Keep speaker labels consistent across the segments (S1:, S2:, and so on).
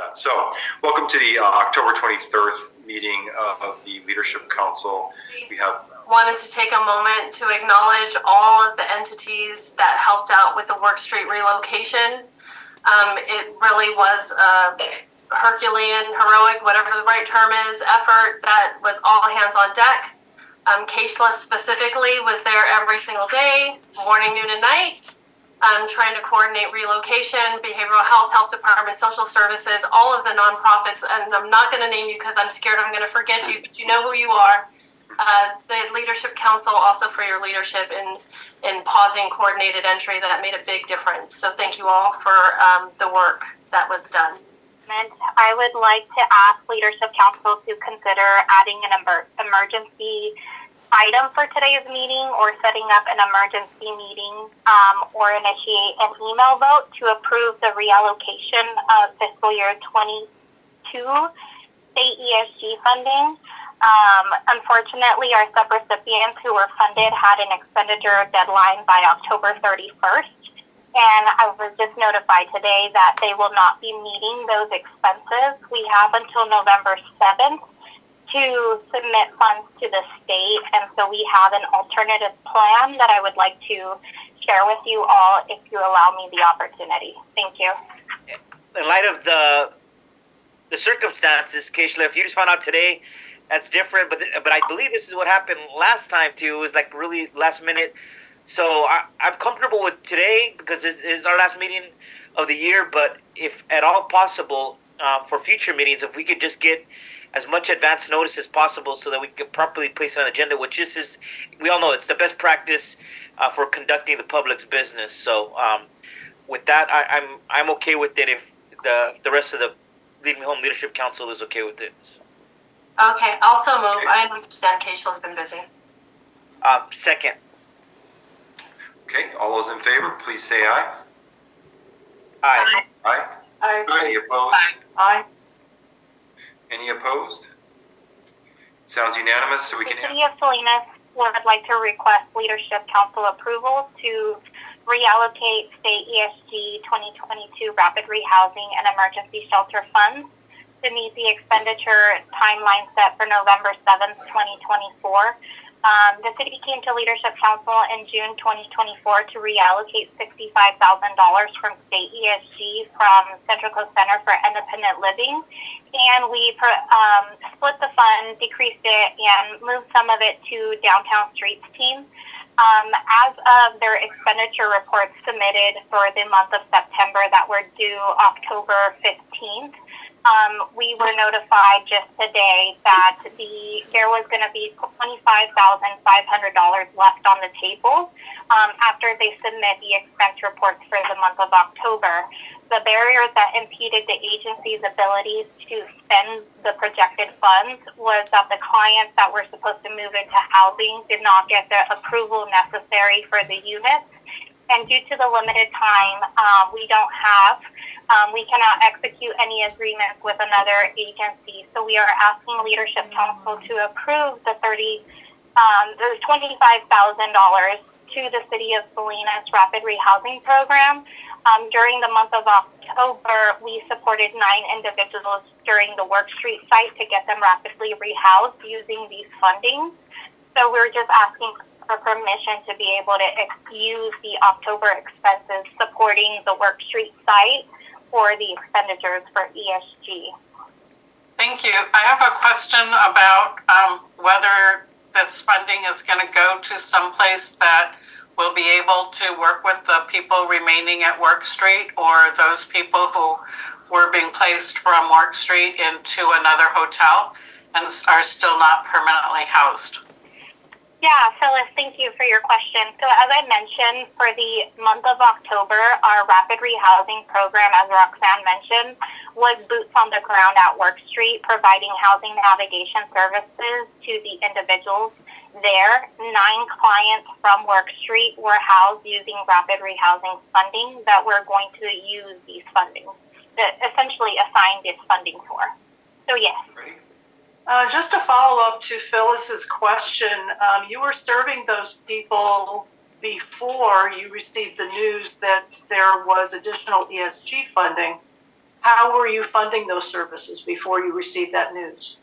S1: that. So, welcome to the October 23rd meeting of the Leadership Council. We have
S2: wanted to take a moment to acknowledge all of the entities that helped out with the Work Street relocation. It really was a Herculean, heroic, whatever the right term is, effort that was all hands on deck. Kayshla specifically was there every single day, morning, noon, and night, trying to coordinate relocation, behavioral health, health department, social services, all of the nonprofits. And I'm not going to name you because I'm scared I'm going to forget you, but you know who you are. The Leadership Council also for your leadership in pausing coordinated entry that made a big difference. So thank you all for the work that was done.
S3: And I would like to ask Leadership Council to consider adding an emergency item for today's meeting, or setting up an emergency meeting, or initiate an email vote to approve the reallocation of fiscal year 22 state ESG funding. Unfortunately, our subrecipients who were funded had an expenditure deadline by October 31st. And I was just notified today that they will not be meeting those expenses. We have until November 7th to submit funds to the state. And so we have an alternative plan that I would like to share with you all if you allow me the opportunity. Thank you.
S4: In light of the circumstances, Kayshla, if you just found out today, that's different. But I believe this is what happened last time too. It was like really last minute. So I'm comfortable with today because it is our last meeting of the year. But if at all possible, for future meetings, if we could just get as much advance notice as possible so that we can properly place it on the agenda, which is, we all know it's the best practice for conducting the public's business. So with that, I'm okay with it if the rest of the Lead Me Home Leadership Council is okay with it.
S2: Okay, also move. I understand Kayshla's been busy.
S4: Second.
S1: Okay, all those in favor, please say aye.
S4: Aye.
S1: Aye.
S2: Aye.
S1: Any opposed?
S2: Aye.
S1: Any opposed? Sounds unanimous, so we
S3: The
S1: can...
S3: City of Salinas would like to request Leadership Council approval to reallocate state ESG 2022 rapid rehousing and emergency shelter funds to meet the expenditure timeline set for November 7th, 2024. The city came to Leadership Council in June 2024 to reallocate $65,000 from state ESG from Central Coast Center for Independent Living. And we split the fund, decreased it, and moved some of it to Downtown Streets team. As of their expenditure reports submitted for the month of September that were due October 15th, we were notified just today that there was going to be $25,500 left on the table after they submit the expense reports for the month of October. The barriers that impeded the agency's ability to spend the projected funds was that the clients that were supposed to move into housing did not get the approval necessary for the units. And due to the limited time, we cannot execute any agreements with another agency. So we are asking Leadership Council to approve the $25,000 to the City of Salinas Rapid Rehousing Program. During the month of October, we supported 9 individuals during the Work Street site to get them rapidly rehoused using these fundings. So we're just asking for permission to be able to use the October expenses supporting the Work Street site for the expenditures for ESG.
S5: Thank you. I have a question about whether this funding is going to go to someplace that will be able to work with the people remaining at Work Street, or those people who were being placed from Work Street into another hotel and are still not permanently housed.
S3: Yeah, Phyllis, thank you for your question. So as I mentioned, for the month of October, our rapid rehousing program, as Roxanne mentioned, was boots on the ground at Work Street, providing housing navigation services to the individuals there. 9 clients from Work Street were housed using rapid rehousing funding that we're going to use these funding, essentially assign this funding for. So yes.
S6: Just to follow up to Phyllis's question, you were serving those people before you received the news that there was additional ESG funding. how were you funding those services before you received that news?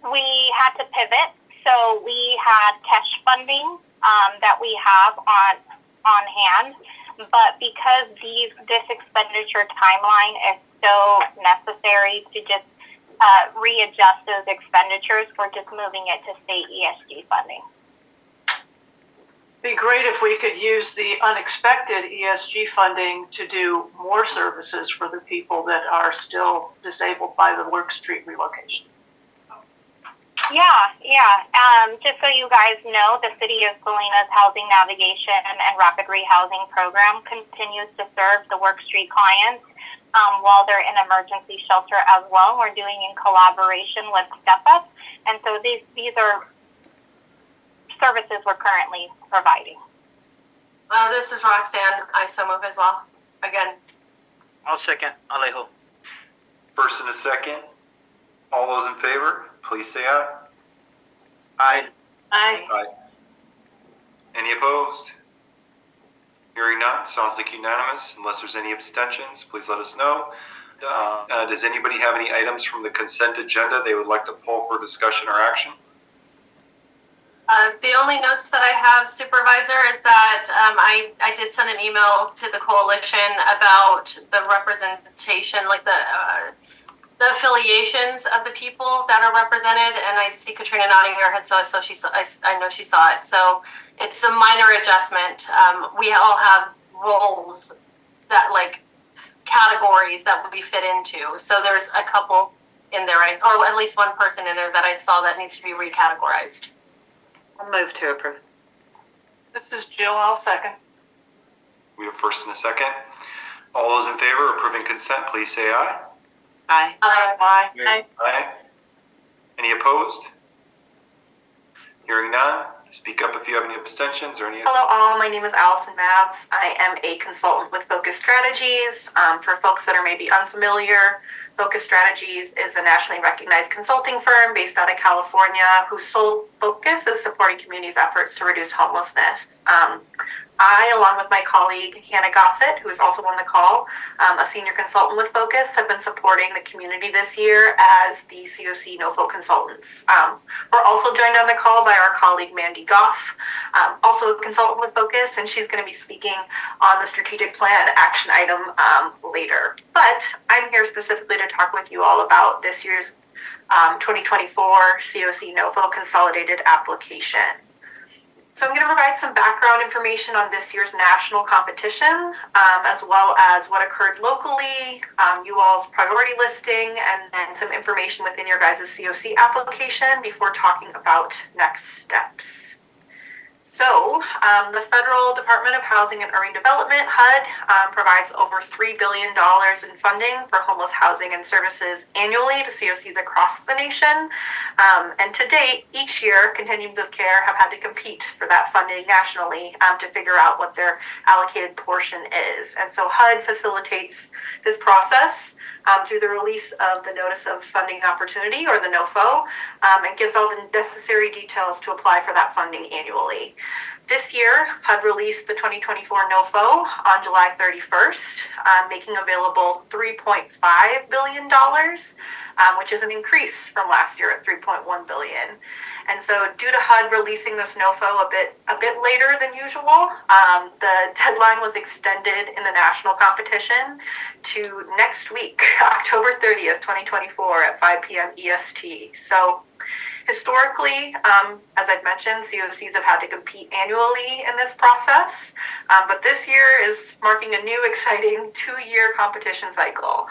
S3: We had to pivot, so we had cash funding that we have on hand, but because this expenditure timeline is so necessary to just readjust those expenditures, we're just moving it to state ESG funding.
S6: It'd be great if we could use the unexpected ESG funding to do more services for the people that are still disabled by the work street relocation.
S3: Yeah. Just so you guys know, the City of Selena's Housing Navigation and Rapid Rehousing Program continues to serve the work street clients while they're in emergency shelter as well. We're doing in collaboration with Sept, and so these are services we're currently providing.
S2: This is Roxanne. I so move as well. Again.
S4: I'll second Alejo.
S1: First and a second. All those in favor, please say aye.
S4: Aye.
S6: Aye.
S1: Any opposed? Hearing none, sounds like unanimous. Unless there's any abstentions, please let us know. Does anybody have any items from the consent agenda they would like to pull for discussion or action?
S2: The only notes that I have, Supervisor, is that I did send an email to the coalition about the representation, like the affiliations of the people that are represented, and I see Katrina nodding her head, so I know she saw it. So it's a minor adjustment. We all have roles that, like, categories that we fit into. So there's a couple in there, or at least one person in there that I saw that needs to be recategorized.
S7: I'll move to approve.
S6: This is Jill. I'll second.
S1: We have first and a second. All those in favor of approving consent, please say aye.
S7: Aye.
S6: Aye.
S7: Aye.
S1: Aye. Any opposed? Hearing none, speak up if you have any abstentions or any.
S7: Hello all, my name is Allison Mabs. I am a consultant with Focus Strategies. For folks that are maybe unfamiliar, Focus Strategies is a nationally recognized consulting firm based out of California whose sole focus is supporting communities' efforts to reduce homelessness. I, along with my colleague Hannah Gossett, who is also on the call, a senior consultant with Focus, have been supporting the community this year as the CoC NOFO consultants. We're also joined on the call by our colleague Mandy Goff, also a consultant with Focus, and she's going to be speaking on the strategic plan action item later. But I'm here specifically to talk with you all about this year's 2024 CoC NOFO consolidated application. So I'm going to provide some background information on this year's national competition, as well as what occurred locally, you all's priority listing, and then some information within your guys' CoC application before talking about next steps. So the Federal Department of Housing and Urban Development, HUD, provides over $3 billion in funding for homeless housing and services annually to CoCs across the nation. And to date, each year, continuums of care have had to compete for that funding nationally to figure out what their allocated portion is. And so HUD facilitates this process through the release of the Notice of Funding Opportunity, or the NOFO, and gives all the necessary details to apply for that funding annually. This year, HUD released the 2024 NOFO on July 31st, making available $3.5 billion, which is an increase from last year at $3.1 billion. And so due to HUD releasing this NOFO a bit later than usual, the deadline was extended in the national competition to next week, October 30th, 2024 at 5 p.m. EST. So historically, as I've mentioned, CoCs have had to compete annually in this process, but this year is marking a new exciting 2-year competition cycle.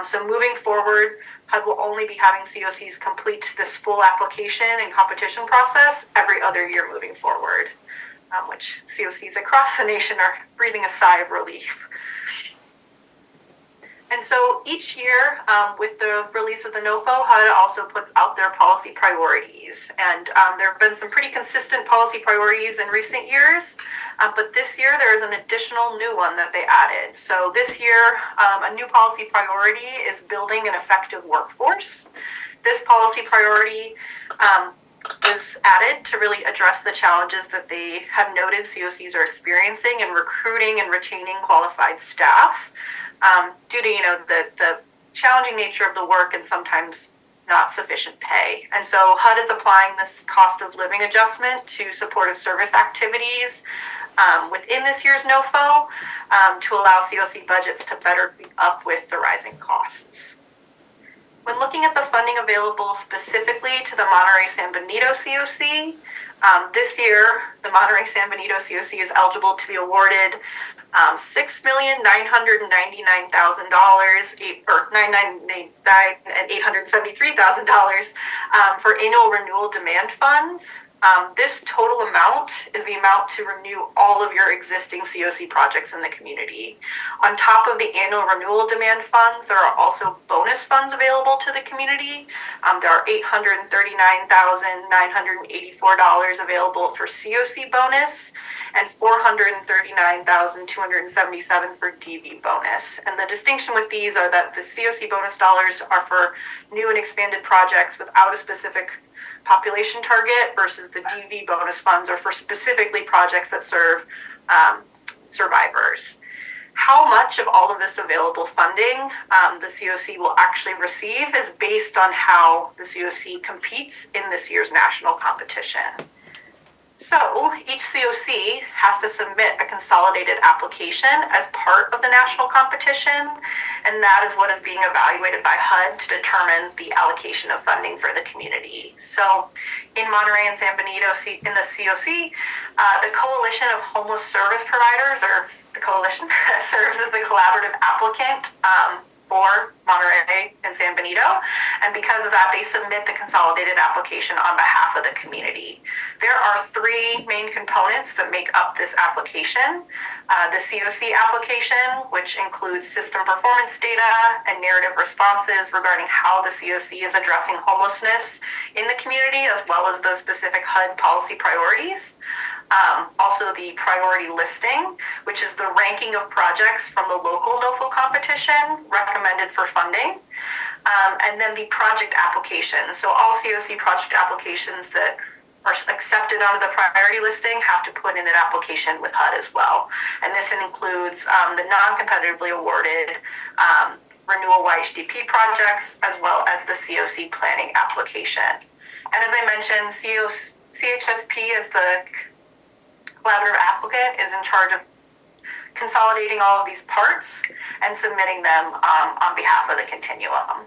S7: So moving forward, HUD will only be having CoCs complete this full application and competition process every other year moving forward, which CoCs across the nation are breathing a sigh of relief. And so each year, with the release of the NOFO, HUD also puts out their policy priorities. And there have been some pretty consistent policy priorities in recent years, but this year there is an additional new one that they added. So this year, a new policy priority is building an effective workforce. This policy priority was added to really address the challenges that they have noted CoCs are experiencing in recruiting and retaining qualified staff. due to, the challenging nature of the work and sometimes not sufficient pay. And so HUD is applying this cost of living adjustment to supportive service activities within this year's NOFO to allow CoC budgets to better keep up with the rising costs. When looking at the funding available specifically to the Monterey San Benito CoC, this year the Monterey San Benito CoC is eligible to be awarded $6,999,000 or $873,000 for annual renewal demand funds. This total amount is the amount to renew all of your existing CoC projects in the community. On top of the annual renewal demand funds, there are also bonus funds available to the community. There are $839,984 available for CoC bonus and $439,277 for DV bonus. And the distinction with these are that the CoC bonus dollars are for new and expanded projects without a specific population target versus the DV bonus funds are for specifically projects that serve survivors. How much of all of this available funding the CoC will actually receive is based on how the CoC competes in this year's national competition. So each CoC has to submit a consolidated application as part of the national competition, and that is what is being evaluated by HUD to determine the allocation of funding for the community. So in Monterey and San Benito, in the CoC, the Coalition of Homeless Service Providers, or the coalition, serves as the collaborative applicant for Monterey and San Benito, and because of that, they submit the consolidated application on behalf of the community. There are three main components that make up this application. The CoC application, which includes system performance data and narrative responses regarding how the CoC is addressing homelessness in the community, as well as those specific HUD policy priorities. Also the priority listing, which is the ranking of projects from the local NOFO competition recommended for funding. And then the project application. So all CoC project applications that are accepted under the priority listing have to put in an application with HUD as well. And this includes the non-competitively awarded renewal YHDP projects, as well as the CoC planning application. And as I mentioned, CHSP is the collaborative applicant, is in charge of consolidating all of these parts and submitting them on behalf of the Continuum.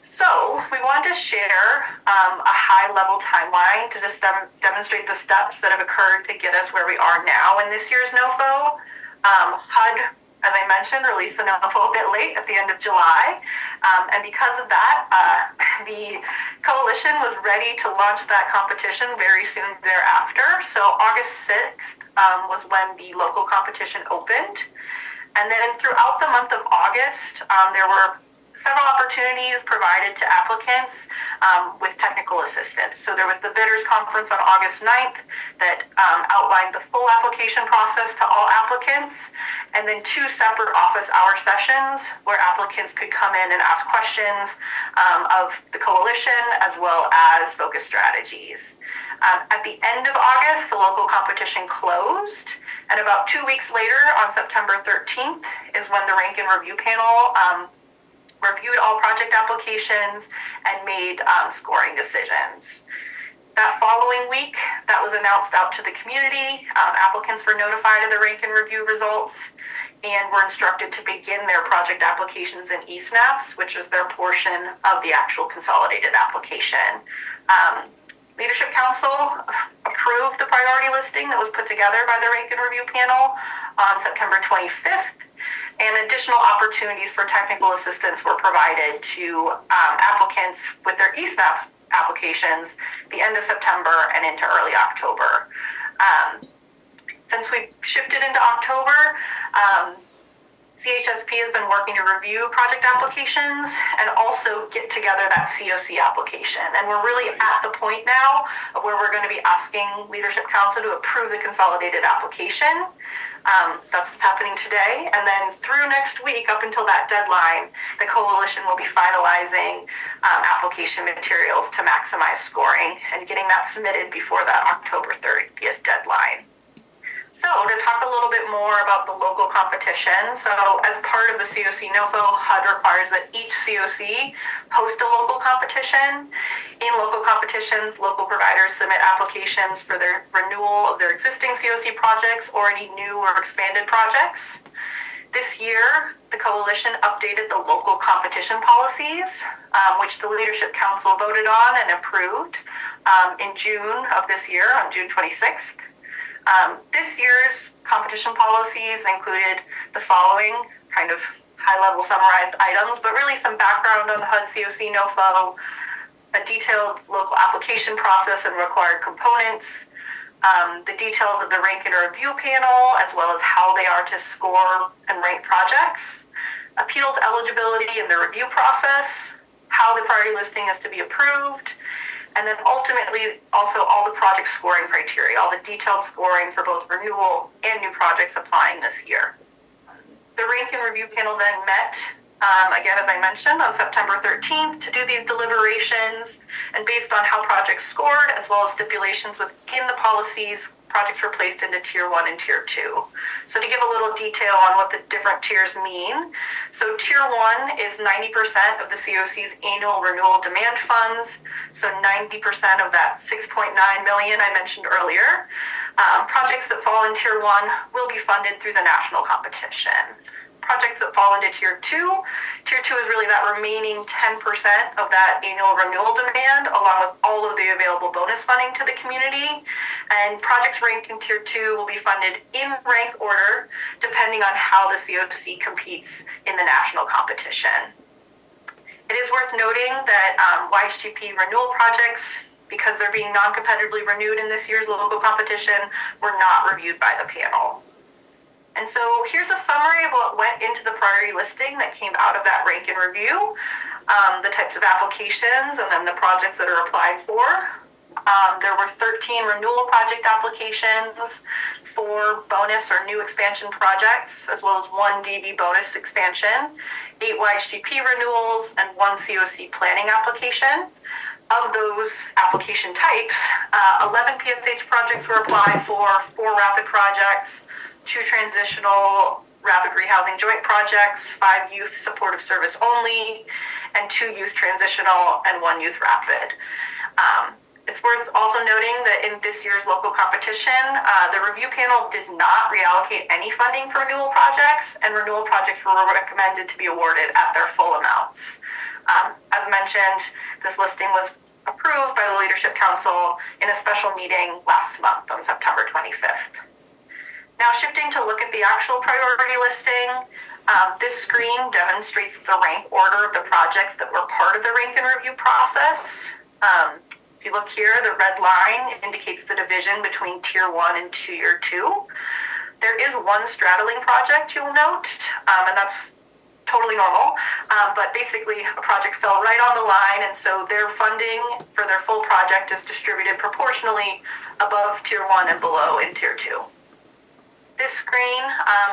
S7: So we want to share a high-level timeline to just demonstrate the steps that have occurred to get us where we are now in this year's NOFO. HUD, as I mentioned, released the NOFO a bit late at the end of July. And because of that, the coalition was ready to launch that competition very soon thereafter. So August 6th was when the local competition opened. And then throughout the month of August, there were several opportunities provided to applicants with technical assistance. So there was the bidders conference on August 9th that outlined the full application process to all applicants, and then two separate office hour sessions where applicants could come in and ask questions of the coalition as well as focus strategies. At the end of August, the local competition closed, and about 2 weeks later, on September 13th, is when the rank and review panel reviewed all project applications and made scoring decisions. That following week, that was announced out to the community. Applicants were notified of the rank and review results and were instructed to begin their project applications in eSNAPS, which is their portion of the actual consolidated application. Leadership Council approved the priority listing that was put together by the rank and review panel on September 25th. And additional opportunities for technical assistance were provided to applicants with their eSNAPS applications the end of September and into early October. Since we shifted into October, CHSP has been working to review project applications and also get together that CoC application. And we're really at the point now of where we're going to be asking Leadership Council to approve the consolidated application. That's what's happening today. And then through next week, up until that deadline, the coalition will be finalizing application materials to maximize scoring and getting that submitted before that October 30th deadline. So to talk a little bit more about the local competition, so as part of the CoC NOFO, HUD requires that each CoC host a local competition. In local competitions, local providers submit applications for their renewal of their existing CoC projects or any new or expanded projects. This year, the coalition updated the local competition policies, which the Leadership Council voted on and approved in June of this year, on June 26th. This year's competition policies included the following kind of high-level summarized items, but really some background on the HUD CoC NOFO, a detailed local application process and required components, the details of the rank and review panel, as well as how they are to score and rank projects, appeals eligibility in the review process, how the priority listing is to be approved, and then ultimately also all the project scoring criteria, all the detailed scoring for both renewal and new projects applying this year. The rank and review panel then met, again, as I mentioned, on September 13th to do these deliberations, and based on how projects scored, as well as stipulations within the policies, projects were placed into Tier 1 and Tier 2. So to give a little detail on what the different tiers mean, so Tier 1 is 90% of the CoC's annual renewal demand funds, so 90% of that $6.9 million I mentioned earlier. Projects that fall in Tier 1 will be funded through the national competition. Projects that fall into Tier 2. Tier 2 is really that remaining 10% of that annual renewal demand, along with all of the available bonus funding to the community. And projects ranked in Tier 2 will be funded in rank order, depending on how the CoC competes in the national competition. It is worth noting that YHGP renewal projects, because they're being non-competitively renewed in this year's local competition, were not reviewed by the panel. And so here's a summary of what went into the priority listing that came out of that rank and review, the types of applications, and then the projects that are applied for. There were 13 renewal project applications, 4 bonus or new expansion projects, as well as 1 DB bonus expansion, 8 YHGP renewals, and 1 CoC planning application. Of those application types, 11 PSH projects were applied for, 4 rapid projects, 2 transitional rapid rehousing joint projects, 5 youth supportive service only, and 2 youth transitional and 1 youth rapid. It's worth also noting that in this year's local competition, the review panel did not reallocate any funding for renewal projects, and renewal projects were recommended to be awarded at their full amounts. As mentioned, this listing was approved by the Leadership Council in a special meeting last month on September 25th. Now, shifting to look at the actual priority listing, this screen demonstrates the rank order of the projects that were part of the rank and review process. If you look here, the red line indicates the division between Tier 1 and Tier 2. There is 1 straddling project, you'll note, and that's totally normal, but basically a project fell right on the line, and so their funding for their full project is distributed proportionally above Tier 1 and below in Tier 2. This screen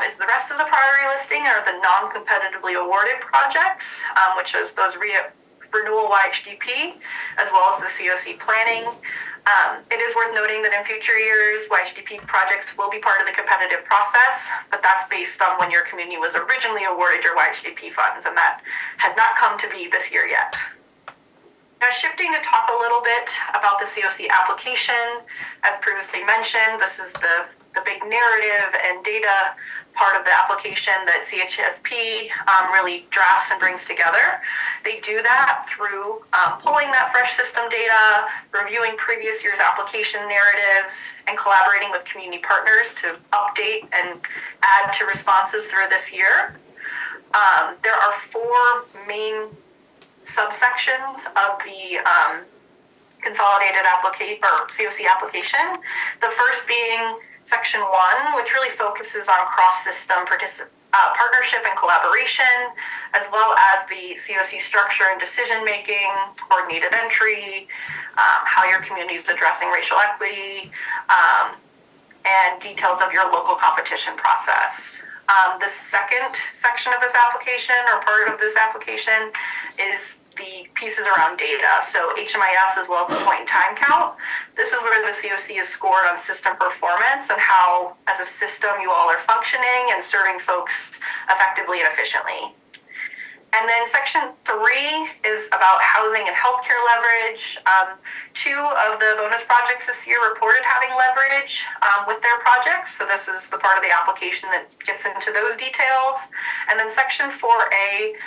S7: is the rest of the priority listing, or the non-competitively awarded projects, which is those renewal YHGP, as well as the CoC planning. It is worth noting that in future years, YHGP projects will be part of the competitive process, but that's based on when your community was originally awarded your YHGP funds, and that had not come to be this year yet. Now, shifting to talk a little bit about the CoC application, as previously mentioned, this is the big narrative and data part of the application that CHSP really drafts and brings together. They do that through pulling that fresh system data, reviewing previous year's application narratives, and collaborating with community partners to update and add to responses through this year. There are 4 main subsections of the consolidated CoC application. The first being Section 1, which really focuses on cross-system partnership and collaboration, as well as the CoC structure and decision-making, coordinated entry, how your community is addressing racial equity, and details of your local competition process. The second section of this application, or part of this application, is the pieces around data. So HMIS as well as the point in time count. This is where the CoC is scored on system performance and how, as a system, you all are functioning and serving folks effectively and efficiently. And then section 3 is about housing and healthcare leverage. 2 of the bonus projects this year reported having leverage with their projects. So this is the part of the application that gets into those details. And then section 4A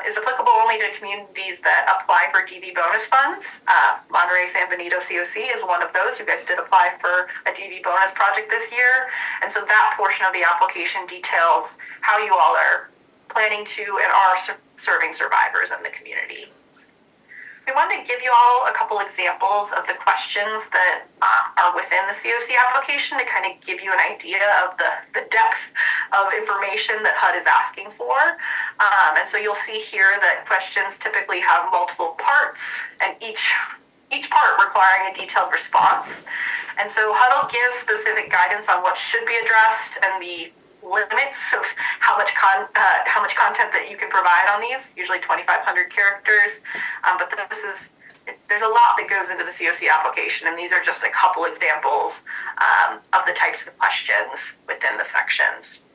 S7: is applicable only to communities that apply for DV bonus funds. Monterey, San Benito, CoC is one of those. You guys did apply for a DV bonus project this year. And so that portion of the application details how you all are planning to and are serving survivors in the community. We wanted to give you all a couple examples of the questions that are within the CoC application to kind of give you an idea of the depth of information that HUD is asking for. And so you'll see here that questions typically have multiple parts, and each part requiring a detailed response. And so HUD will give specific guidance on what should be addressed and the limits of how much content that you can provide on these, usually 2,500 characters. But there's a lot that goes into the CoC application, and these are just a couple examples of the types of questions within the sections.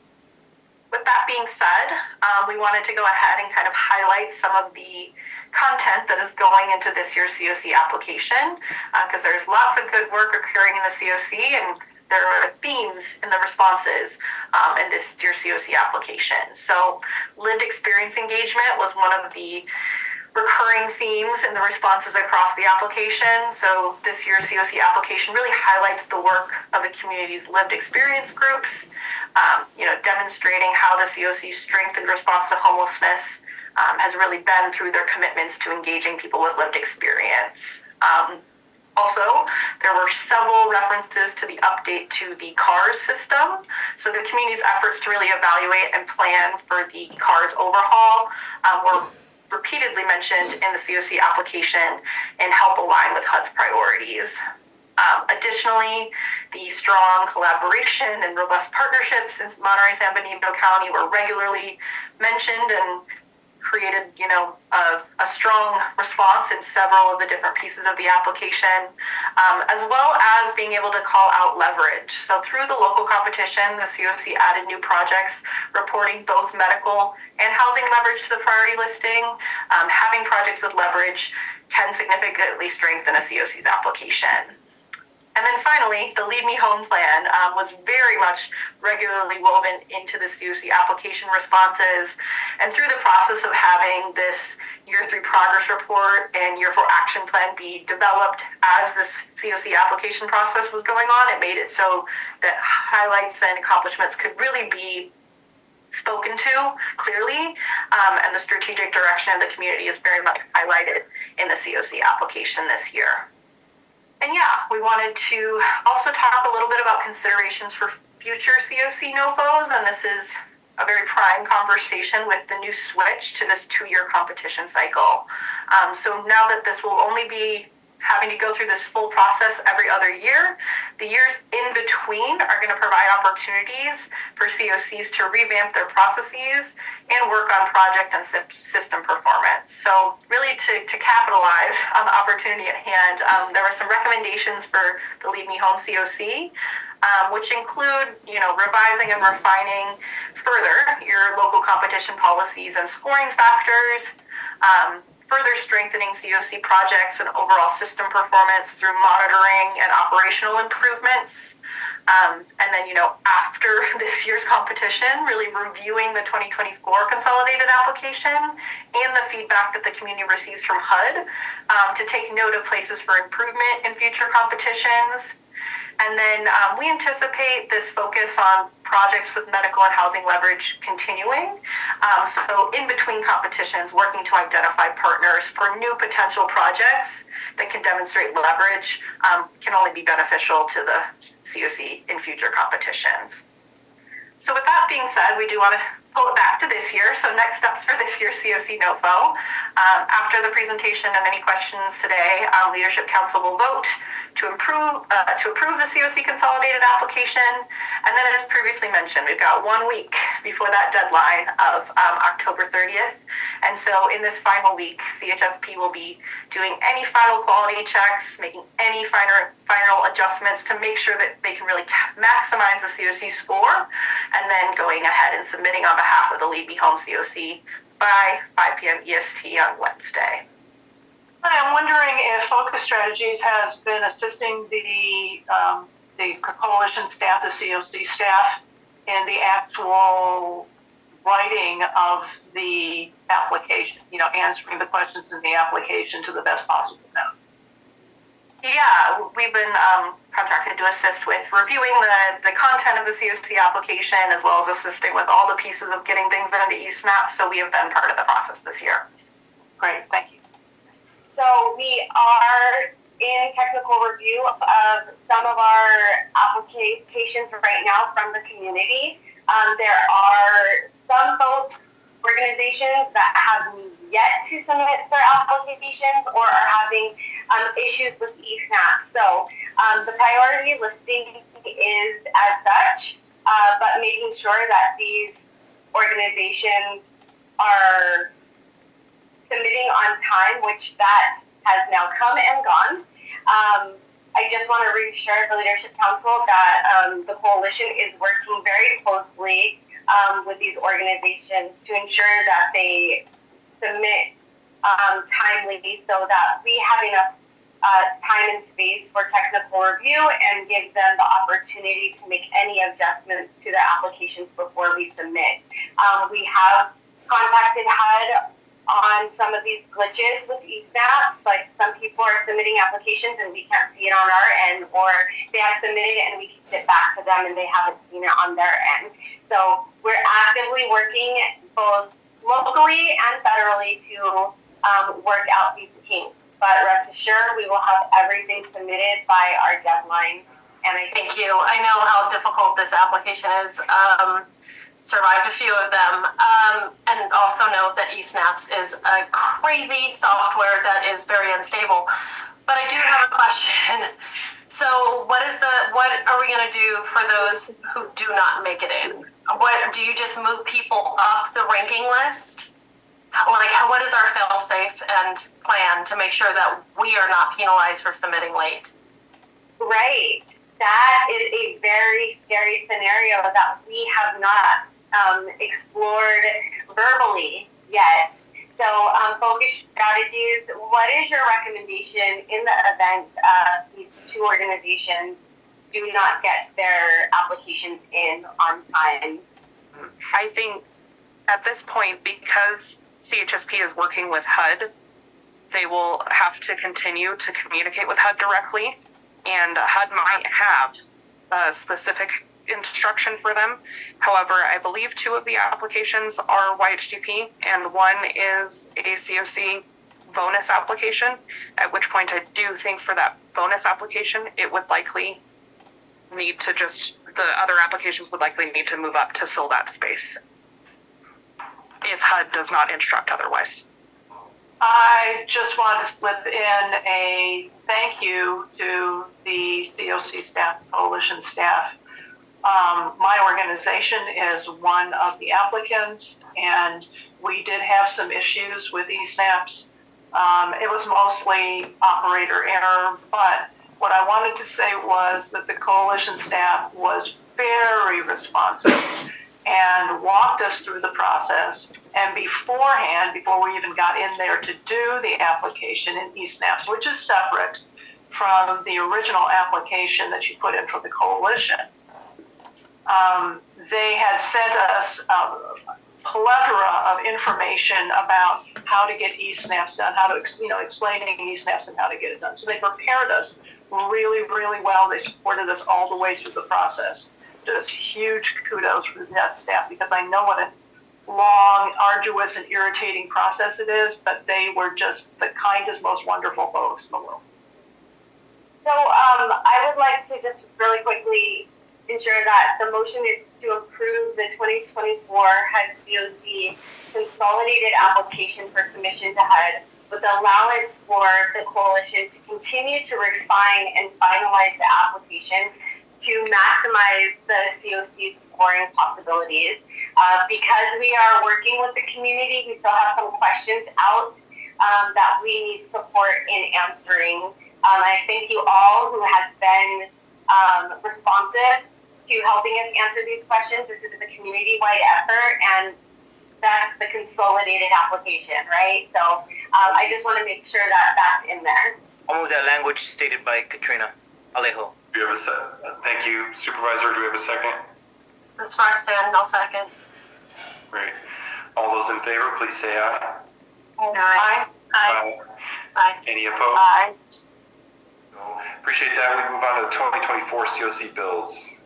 S7: With that being said, we wanted to go ahead and kind of highlight some of the content that is going into this year's CoC application, because there's lots of good work occurring in the CoC, and there are themes in the responses in this year's CoC application. So lived experience engagement was one of the recurring themes in the responses across the application. So this year's CoC application really highlights the work of the community's lived experience groups, demonstrating how the CoC's strengthened response to homelessness has really been through their commitments to engaging people with lived experience. Also, there were several references to the update to the CARS system. So the community's efforts to really evaluate and plan for the CARS overhaul were repeatedly mentioned in the CoC application and help align with HUD's priorities. Additionally, the strong collaboration and robust partnerships in Monterey, San Benito County were regularly mentioned and created, a strong response in several of the different pieces of the application, as well as being able to call out leverage. So through the local competition, the CoC added new projects reporting both medical and housing leverage to the priority listing. Having projects with leverage can significantly strengthen a CoC's application. And then finally, the Lead Me Home plan was very much regularly woven into the CoC application responses. And through the process of having this Year 3 progress report and Year 4 action plan be developed as this CoC application process was going on, it made it so that highlights and accomplishments could really be spoken to clearly, and the strategic direction of the community is very much highlighted in the CoC application this year. And we wanted to also talk a little bit about considerations for future CoC NOFOs, and this is a very prime conversation with the new switch to this 2-year competition cycle. So now that this will only be having to go through this full process every other year, the years in between are going to provide opportunities for CoCs to revamp their processes and work on project and system performance. So really to capitalize on the opportunity at hand, there were some recommendations for the Lead Me Home CoC, which include, revising and refining further your local competition policies and scoring factors, further strengthening CoC projects and overall system performance through monitoring and operational improvements. And then, after this year's competition, really reviewing the 2024 consolidated application and the feedback that the community receives from HUD to take note of places for improvement in future competitions. And then we anticipate this focus on projects with medical and housing leverage continuing. So in between competitions, working to identify partners for new potential projects that can demonstrate leverage can only be beneficial to the CoC in future competitions. So with that being said, we do want to pull it back to this year. So next steps for this year's CoC NOFO. After the presentation and any questions today, Leadership Council will vote to approve the CoC consolidated application. And then, as previously mentioned, we've got 1 week before that deadline of October 30th. And so in this final week, CHSP will be doing any final quality checks, making any final adjustments to make sure that they can really maximize the CoC score, and then going ahead and submitting on behalf of the Leave Me Home CoC by 5 p.m. EST on Wednesday.
S6: I'm wondering if Focus Strategies has been assisting the coalition staff, the CoC staff, in the actual writing of the application, answering the questions in the application to the best possible note.
S7: Yeah, we've been contracted to assist with reviewing the content of the CoC application, as well as assisting with all the pieces of getting things into eSNAPS. So we have been part of the process this year.
S6: Great, thank you.
S8: So we are in technical review of some of our applications right now from the community. There are some folks, organizations that have yet to submit their applications or are having issues with eSNAPS. So the priority listing is as such, but making sure that these organizations are submitting on time, which that has now come and gone. I just want to reassure the Leadership Council that the coalition is working very closely with these organizations to ensure that they submit timely so that we have enough time and space for technical review and give them the opportunity to make any adjustments to their applications before we submit. We have contacted HUD on some of these glitches with eSNAPS, like some people are submitting applications and we can't see it on our end, or they have submitted it and we can get back to them and they haven't seen it on their end. So we're actively working both locally and federally to work out these kinks. But rest assured, we will have everything submitted by our deadline.
S2: And thank you. I know how difficult this application is. Survived a few of them, and also know that eSNAPS is a crazy software that is very unstable. But I do have a question. So what are we going to do for those who do not make it in? What do you just move people up the ranking list? What is our fail-safe and plan to make sure that we are not penalized for submitting late?
S8: Right. That is a very scary scenario that we have not explored verbally yet. So, Focus Strategies, what is your recommendation in the event these two organizations do not get their applications in on time?
S9: I think at this point, because CHSP is working with HUD, they will have to continue to communicate with HUD directly, and HUD might have a specific instruction for them. However, I believe 2 of the applications are YHDP and 1 is a CoC bonus application, at which point I do think for that bonus application, it would likely need to the other applications would likely need to move up to fill that space if HUD does not instruct otherwise.
S6: I just want to slip in a thank you to the CoC staff, coalition staff. My organization is one of the applicants, and we did have some issues with eSNAPS. It was mostly operator error, but what I wanted to say was that the coalition staff was very responsive and walked us through the process. And beforehand, before we even got in there to do the application in eSNAPS, which is separate from the original application that you put in for the coalition, they had sent us a plethora of information about how to get eSNAPS done, how to, explaining eSNAPS and how to get it done. So they prepared us really, really well. They supported us all the way through the process. Just huge kudos for that staff, because I know what a long, arduous, and irritating process it is, but they were just the kindest, most wonderful folks in the world.
S8: So I would like to just really quickly ensure that the motion is to approve the 2024 HUD CoC consolidated application for submission to HUD with allowance for the coalition to continue to refine and finalize the application to maximize the CoC scoring possibilities. Because we are working with the community, we still have some questions out that we need support in answering. I thank you all who have been responsive to helping us answer these questions. This is a community-wide effort, and that's the consolidated application, right? So I just want to make sure that that's in there.
S4: I'll move that language stated by Katrina Alejo.
S1: Do we have a thank you, Supervisor. Do we have a second?
S2: Ms. Roxanne, I'll second.
S1: Great. All those in favor, please say aye.
S2: Aye.
S1: Aye.
S2: Aye.
S1: Any opposed?
S2: Aye.
S1: No. Appreciate that. We move on to the 2024 CoC Builds.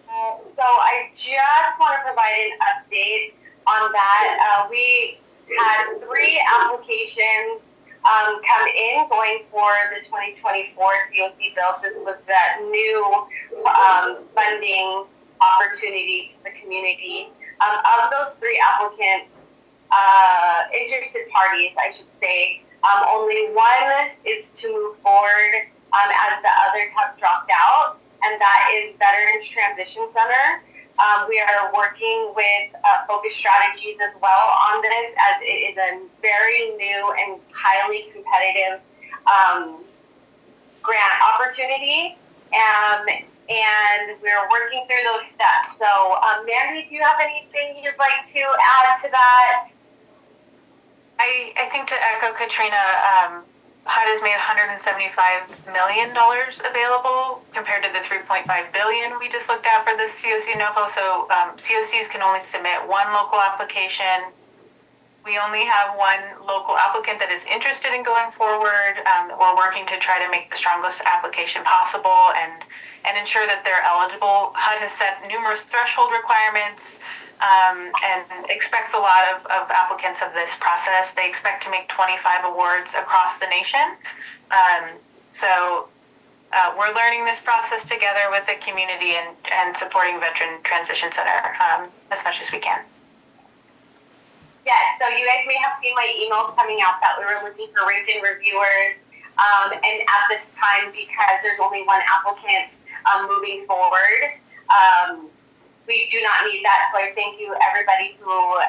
S8: So I just want to provide an update on that. We had 3 applications come in going for the 2024 CoC Builds. This was that new funding opportunity to the community. Of those 3 applicants, interested parties, I should say, only one is to move forward as the others have dropped out, and that is Veterans Transition Center. We are working with Focus Strategies as well on this, as it is a very new and highly competitive grant opportunity, and we're working through those steps. So, Mandy, do you have anything you'd like to add to that?
S10: I think to echo Katrina, HUD has made $175 million available compared to the $3.5 billion we just looked at for the CoC NOFO. So CoCs can only submit one local application. We only have one local applicant that is interested in going forward. We're working to try to make the strongest application possible and ensure that they're eligible. HUD has set numerous threshold requirements and expects a lot of applicants of this process. They expect to make 25 awards across the nation. So we're learning this process together with the community and supporting Veteran Transition Center as much as we can.
S8: Yes, so you guys may have seen my emails coming out that we were looking for ranking reviewers. And at this time, because there's only one applicant moving forward, we do not need that. So I thank you everybody who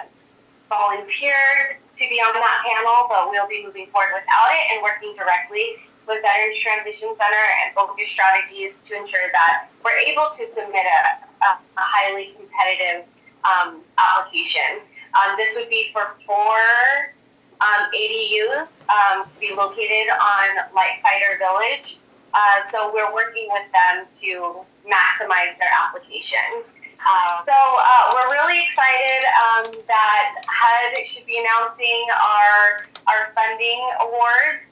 S8: volunteered to be on that panel, but we'll be moving forward without it and working directly with Veterans Transition Center and Focus Strategies to ensure that we're able to submit a highly competitive application. This would be for 4 ADUs to be located on Lightfighter Village. So we're working with them to maximize their applications. So we're really excited that HUD should be announcing our funding awards.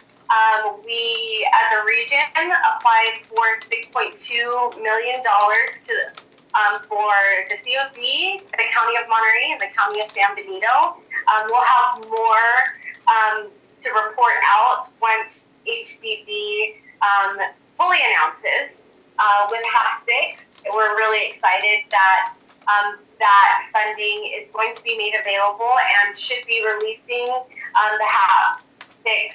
S8: We, as a region, applied for $6.2 million for the CoC, the County of Monterey, and the County of San Benito. We'll have more to report out once HCB fully announces. With HAP 6, we're really excited that that funding is going to be made available and should be releasing the HAP 6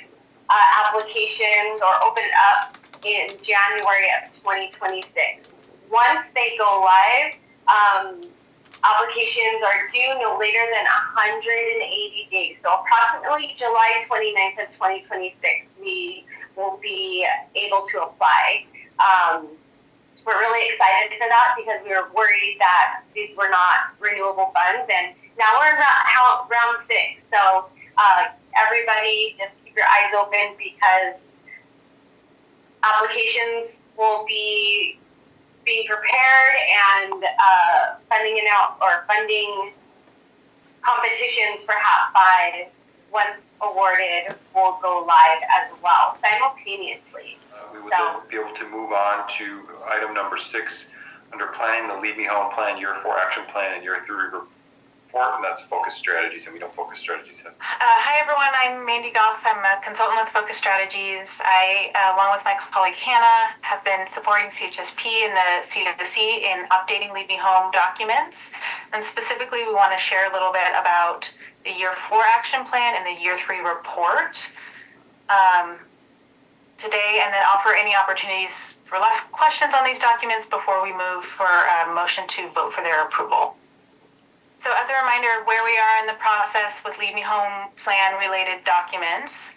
S8: applications or open up in January of 2026. Once they go live, applications are due no later than 180 days. So approximately July 29th of 2026, we will be able to apply. We're really excited for that because we were worried that these were not renewable funds, and now we're in round 6. So everybody just keep your eyes open because applications will be being prepared and funding competitions for HAP 5, once awarded, will go live as well simultaneously.
S1: We would then be able to move on to item number 6 under planning, the Lead Me Home Plan, Year 4 Action Plan, and Year 3 Report report, and that's Focus Strategies, and we know Focus Strategies has.
S10: Hi everyone, I'm Mandy Goff. I'm a consultant with Focus Strategies. I, along with my colleague Hannah, have been supporting CHSP and the COC in updating Lead Me Home documents. And specifically, we want to share a little bit about the Year 4 Action Plan and the Year 3 report today, and then offer any opportunities for last questions on these documents before we move for a motion to vote for their approval. So as a reminder of where we are in the process with Lead Me Home plan related documents,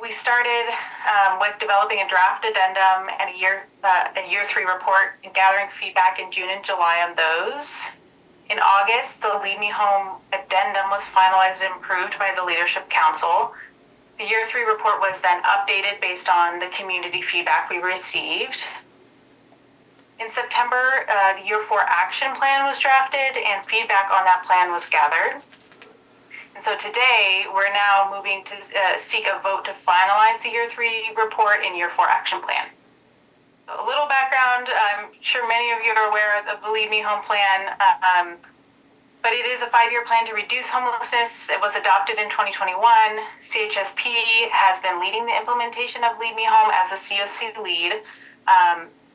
S10: we started with developing a draft addendum and a year 3 report and gathering feedback in June and July on those. In August, the Lead Me Home addendum was finalized and approved by the Leadership Council. The Year 3 report was then updated based on the community feedback we received. In September, the Year 4 action plan was drafted and feedback on that plan was gathered. And so today, we're now moving to seek a vote to finalize the Year 3 report and Year 4 action plan. So a little background, I'm sure many of you are aware of the Lead Me Home plan, but it is a 5-year plan to reduce homelessness. It was adopted in 2021. CHSP has been leading the implementation of Lead Me Home as a COC lead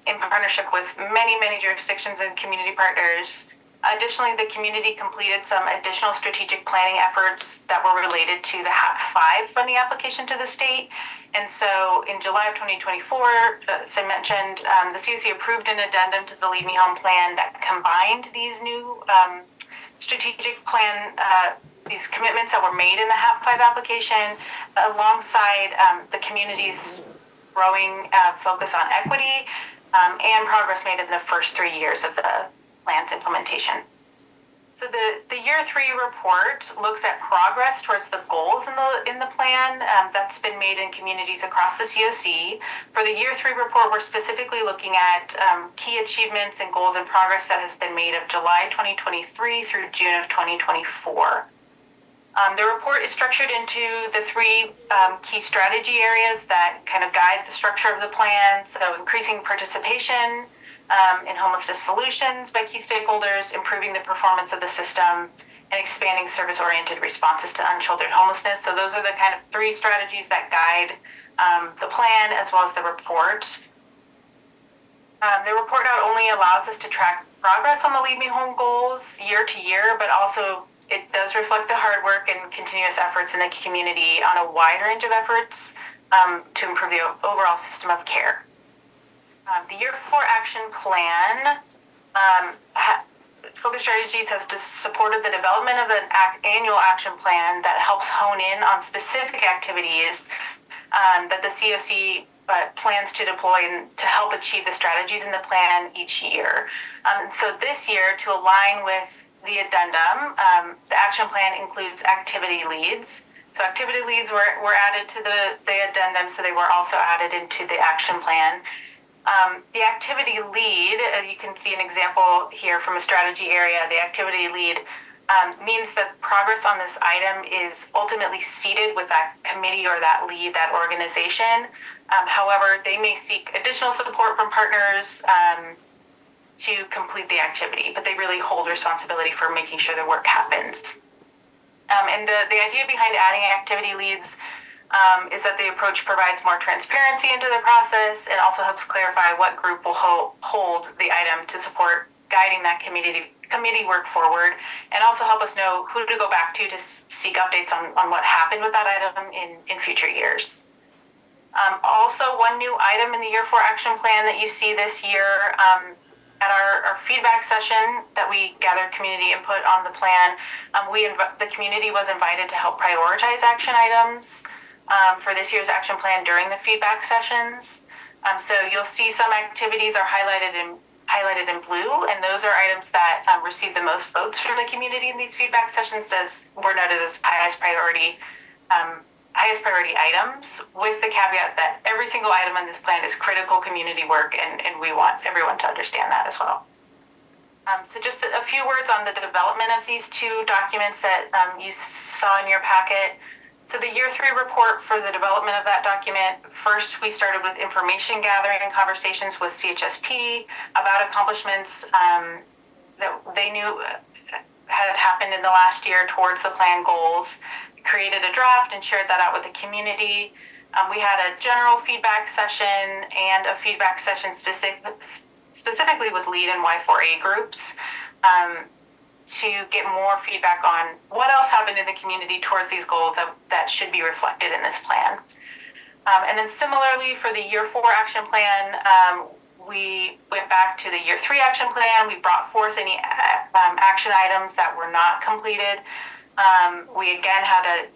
S10: in partnership with many, many jurisdictions and community partners. Additionally, the community completed some additional strategic planning efforts that were related to the HHAP 5 funding application to the state. And so in July of 2024, as I mentioned, the COC approved an addendum to the Lead Me Home plan that combined these new strategic plan, these commitments that were made in the HHAP 5 application, alongside the community's growing focus on equity and progress made in the first 3 years of the plan's implementation. So the Year 3 report looks at progress towards the goals in the plan that's been made in communities across the COC. For the Year 3 report, we're specifically looking at key achievements and goals and progress that has been made of July 2023 through June of 2024. The report is structured into the 3 key strategy areas that kind of guide the structure of the plan. So increasing participation in homelessness solutions by key stakeholders, improving the performance of the system, and expanding service-oriented responses to unsheltered homelessness. So those are the kind of 3 strategies that guide the plan as well as the report. The report not only allows us to track progress on the Lead Me Home goals year to year, but also it does reflect the hard work and continuous efforts in the community on a wide range of efforts to improve the overall system of care. The Year 4 action plan, Focus Strategies has supported the development of an annual action plan that helps hone in on specific activities that the COC plans to deploy and to help achieve the strategies in the plan each year. So this year, to align with the addendum, the action plan includes activity leads. So activity leads were added to the addendum, so they were also added into the action plan. The activity lead, as you can see an example here from a strategy area, the activity lead means that progress on this item is ultimately seated with that committee or that lead, that organization. However, they may seek additional support from partners to complete the activity, but they really hold responsibility for making sure the work happens. And the idea behind adding activity leads is that the approach provides more transparency into the process and also helps clarify what group will hold the item to support guiding that committee work forward, and also help us know who to go back to seek updates on what happened with that item in future years. Also, one new item in the Year 4 action plan that you see this year, at our feedback session that we gathered community input on the plan, the community was invited to help prioritize action items for this year's action plan during the feedback sessions. So you'll see some activities are highlighted in blue, and those are items that receive the most votes from the community in these feedback sessions, as were noted as highest priority items, with the caveat that every single item on this plan is critical community work, and we want everyone to understand that as well. So just a few words on the development of these 2 documents that you saw in your packet. So the Year 3 report, for the development of that document, first we started with information gathering and conversations with CHSP about accomplishments that they knew had happened in the last year towards the plan goals, created a draft and shared that out with the community. We had a general feedback session and a feedback session specifically with lead and Y4A groups to get more feedback on what else happened in the community towards these goals that should be reflected in this plan. And then similarly for the year 4 action plan, we went back to the year 3 action plan. We brought forth any action items that were not completed. We again had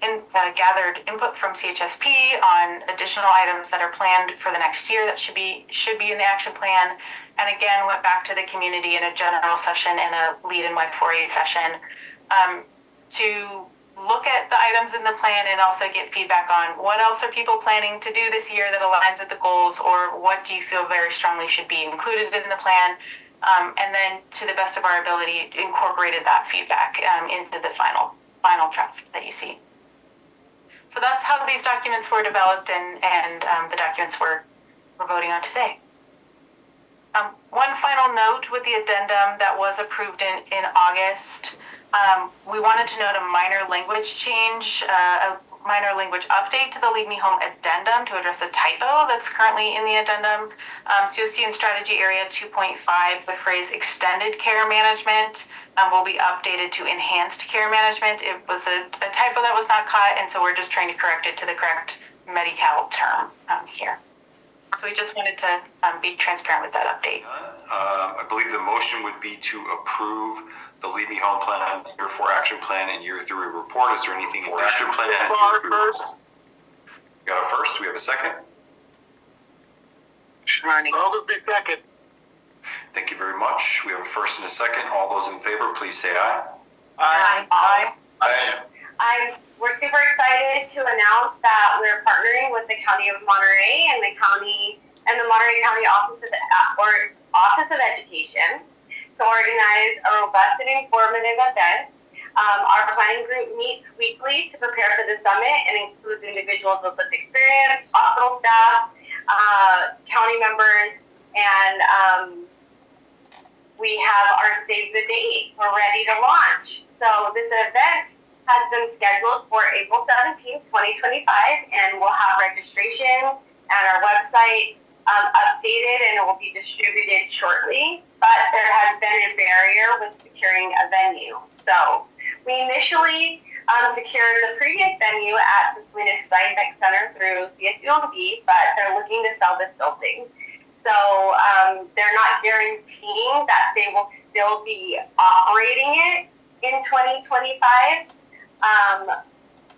S10: gathered input from CHSP on additional items that are planned for the next year that should be in the action plan, and again went back to the community in a general session and a lead in Y4A session to look at the items in the plan and also get feedback on what else are people planning to do this year that aligns with the goals, or what do you feel very strongly should be included in the plan, and then to the best of our ability incorporated that feedback into the final draft that you see. So that's how these documents were developed and the documents we're voting on today. One final note with the addendum that was approved in August. We wanted to note a minor language change, a minor language update to the Lead Me Home addendum to address a typo that's currently in the addendum. So you'll see in strategy area 2.5, the phrase extended care management will be updated to enhanced care management. It was a typo that was not caught, and so we're just trying to correct it to the correct Medi-Cal term here. So we just wanted to be transparent with that update.
S1: I believe the motion would be to approve the Lead Me Home plan, year 4 action plan, and year 3 report. Is there anything in action plan?
S11: First.
S1: We got a first. We have a second.
S11: Ronnie. August be second.
S1: Thank you very much. We have a first and a second. All those in favor, please say aye.
S11: Aye.
S8: We're super excited to announce that we're partnering with the County of Monterey and the Monterey County Office of Education to organize a robust and informative event. Our planning group meets weekly to prepare for the summit and includes individuals with lived experience, hospital staff, county members, and we have our save the date. We're ready to launch. So this event has been scheduled for April 17th, 2025, and we'll have registration and our website updated, and it will be distributed shortly. But there has been a barrier with securing a venue. So we initially secured the previous venue at the Salinas Steinbeck Center through CSULB, but they're looking to sell this building. So they're not guaranteeing that they will still be operating it in 2025.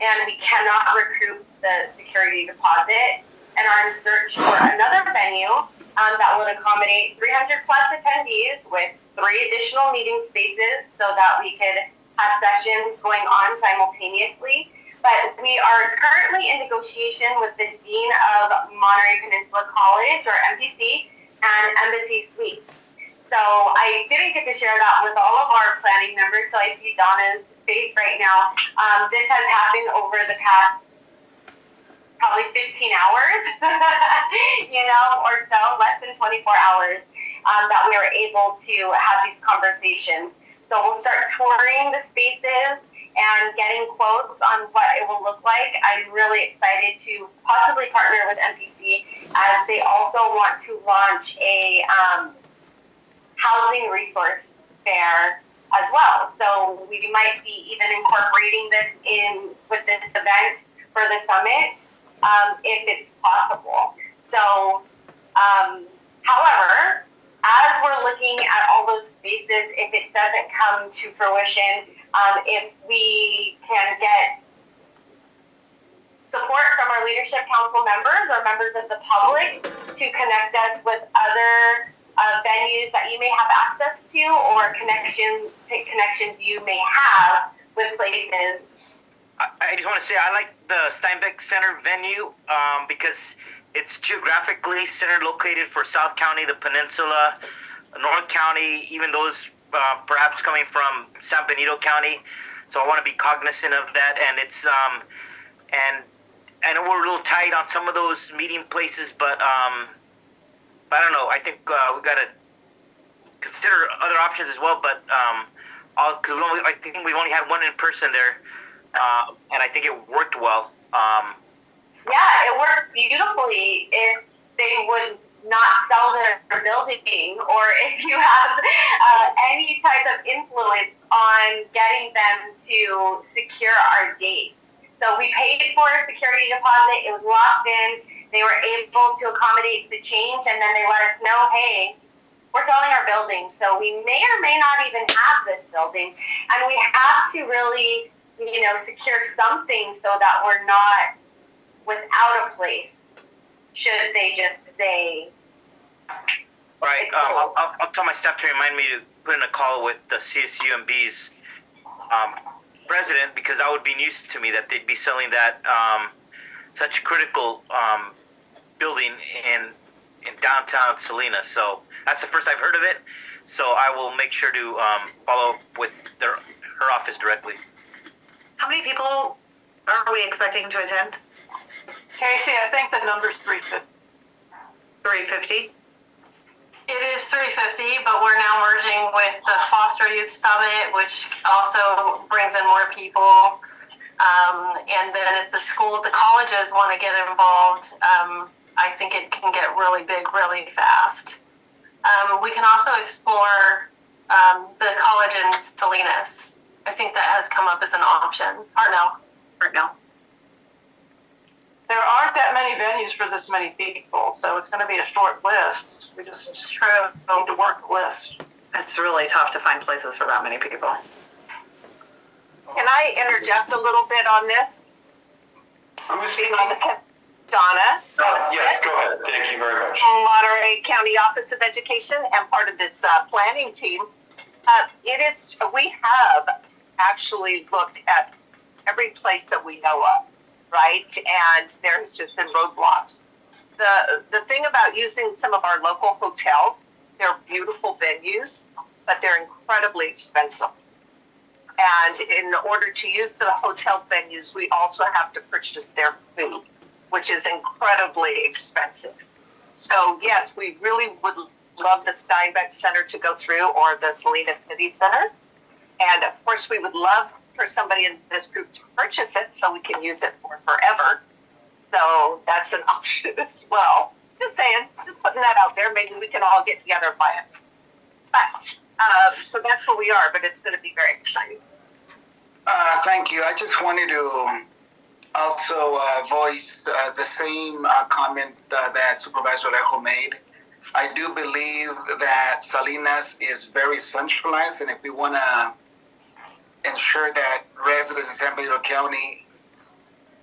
S8: And we cannot recoup the security deposit, and are in search for another venue that would accommodate 300 plus attendees with 3 additional meeting spaces so that we could have sessions going on simultaneously. But we are currently in negotiation with the Dean of Monterey Peninsula College, or MPC, and Embassy Suites. So I didn't get to share that with all of our planning members, so I see Donna's face right now. This has happened over the past probably 15 hours, or so, less than 24 hours, that we are able to have these conversations. So we'll start touring the spaces and getting quotes on what it will look like. I'm really excited to possibly partner with MPC, as they also want to launch a housing resource fair as well. So we might be even incorporating this in with this event for the summit, if it's possible. So, however, as we're looking at all those spaces, if it doesn't come to fruition, if we can get support from our leadership council members or members of the public to connect us with other venues that you may have access to, or connections you may have with places.
S4: I just want to say I like the Steinbeck Center venue because it's geographically centered, located for South County, the Peninsula, North County, even those perhaps coming from San Benito County. So I want to be cognizant of that, and it's and I know we're a little tight on some of those meeting places, but I don't know. I think we got to consider other options as well. But because I think we've only had one in person there, and I think it worked well.
S8: Yeah, it worked beautifully if they would not sell their building, or if you have any type of influence on getting them to secure our date. So we paid for a security deposit. It was locked in. They were able to accommodate the change, and then they let us know, hey, we're selling our building, so we may or may not even have this building, and we have to really, secure something so that we're not without a place. Should they just say?
S4: All right, I'll tell my staff to remind me to put in a call with the CSUMB's president, because that would be news to me that they'd be selling that such critical building in downtown Salinas. So that's the first I've heard of it. So I will make sure to follow up with her office directly.
S12: How many people are we expecting to attend?
S6: Casey, I think the number's 350.
S12: 350?
S2: It is 350, but we're now merging with the Foster Youth Summit, which also brings in more people. And then if the colleges want to get involved, I think it can get really big really fast. We can also explore the college in Salinas. I think that has come up as an option. Hartnell.
S6: There aren't that many venues for this many people, so it's going to be a short list. We just need to work the list.
S12: It's really tough to find places for that many people.
S13: Can I interject a little bit on this?
S11: Who's speaking?
S13: Donna.
S11: Yes, go ahead. Thank you very much.
S13: Monterey County Office of Education and part of this planning team. We have actually looked at every place that we know of, right? And there's just been roadblocks. The thing about using some of our local hotels, they're beautiful venues, but they're incredibly expensive. And in order to use the hotel venues, we also have to purchase their food, which is incredibly expensive. So yes, we really would love the Steinbeck Center to go through, or the Salinas City Center. And of course, we would love for somebody in this group to purchase it so we can use it for forever. So that's an option as well. Just saying, just putting that out there. Maybe we can all get together and buy it. But, so that's where we are, but it's going to be very exciting.
S14: Thank you. I just wanted to also voice the same comment that Supervisor Alejo made. I do believe that Salinas is very centralized, and if we want to ensure that residents in San Benito County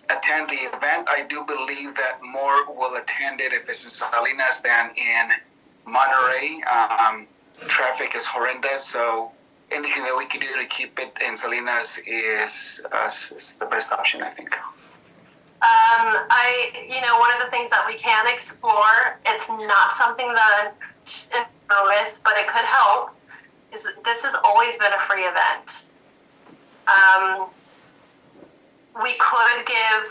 S14: attend the event, I do believe that more will attend it if it's in Salinas than in Monterey. Traffic is horrendous, so anything that we can do to keep it in Salinas is the best option, I think.
S2: One of the things that we can explore, it's not something that I'm with, but it could help, is this has always been a free event. We could give,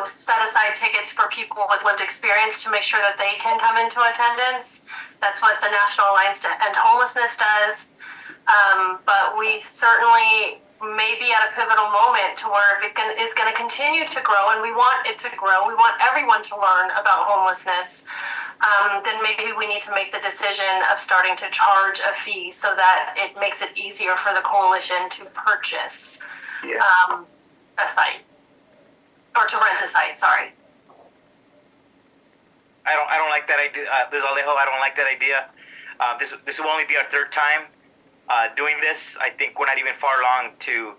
S2: set aside tickets for people with lived experience to make sure that they can come into attendance. That's what the National Alliance to End Homelessness does. But we certainly may be at a pivotal moment to where if it is going to continue to grow, and we want it to grow, we want everyone to learn about homelessness, then maybe we need to make the decision of starting to charge a fee so that it makes it easier for the coalition to purchase a site, or to rent a site, sorry.
S4: I don't like that idea. This is Alejo. I don't like that idea. This will only be our third time doing this. I think we're not even far along to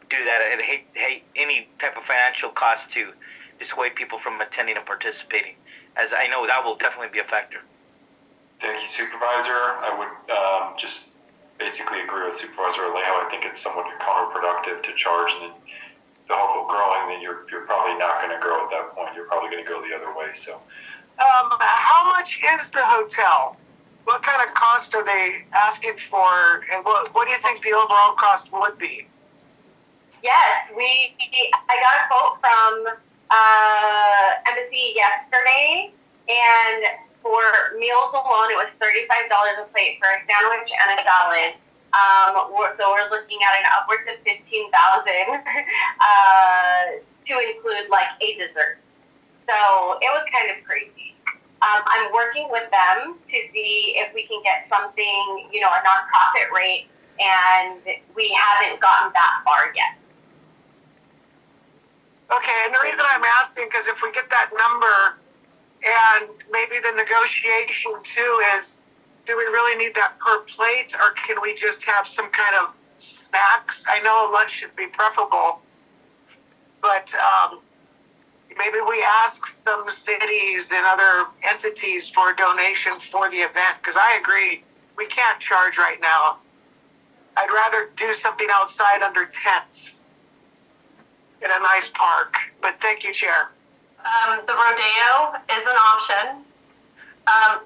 S4: do that. I hate any type of financial cost to dissuade people from attending and participating, as I know that will definitely be a factor.
S1: Thank you, Supervisor. I would just basically agree with Supervisor Alejo. I think it's somewhat counterproductive to charge, and then the hope of growing, then you're probably not going to grow at that point. You're probably going to go the other way. So,
S11: how much is the hotel? What kind of cost are they asking for, and what do you think the overall cost would be?
S8: Yes, I got a quote from Embassy yesterday, and for meals alone, it was $35 a plate for a sandwich and a salad. So we're looking at an upwards of 15,000 to include like a dessert. So it was kind of crazy. I'm working with them to see if we can get something, you know, a nonprofit rate, and we haven't gotten that far yet.
S11: Okay, and the reason I'm asking, because if we get that number, and maybe the negotiation too is, do we really need that per plate, or can we just have some kind of snacks? I know lunch should be preferable, but maybe we ask some cities and other entities for a donation for the event, because I agree, we can't charge right now. I'd rather do something outside under tents in a nice park, but thank you, Chair.
S2: The rodeo is an option.